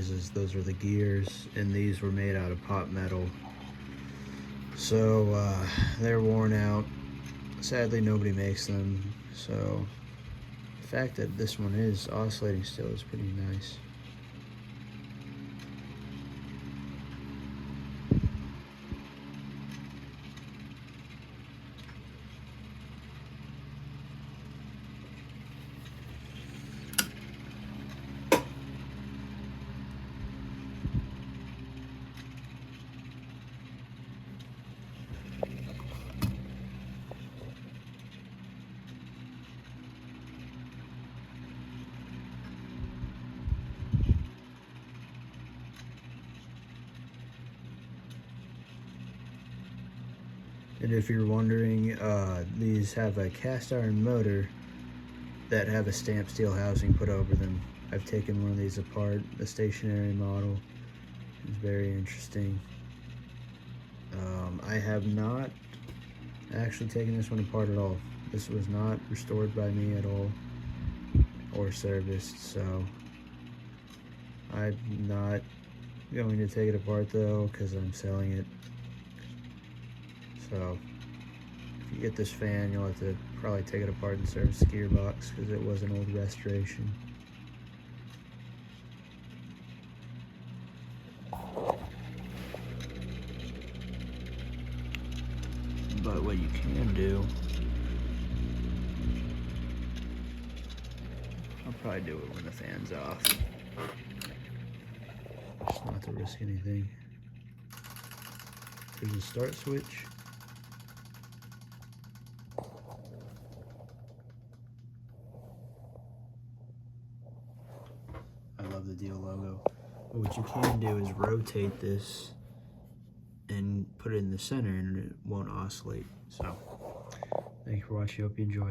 is those are the gears, and these were made out of pot metal. So they're worn out. Sadly, nobody makes them. So the fact that this one is oscillating still is pretty nice. And if you're wondering, these have a cast iron motor that have a stamped steel housing put over them. I've taken one of these apart, the stationary model. It's very interesting. I have not actually taken this one apart at all. This was not restored by me at all or serviced, so I'm not going to take it apart though because I'm selling it. So if you get this fan, you'll have to probably take it apart and service the gearbox because it was an old restoration. But what you can do, I'll probably do it when the fan's off, just not to risk anything. There's a start switch. I love the Deihl logo. But what you can do is rotate this and put it in the center and it won't oscillate. So, thank you for watching. Hope you enjoyed.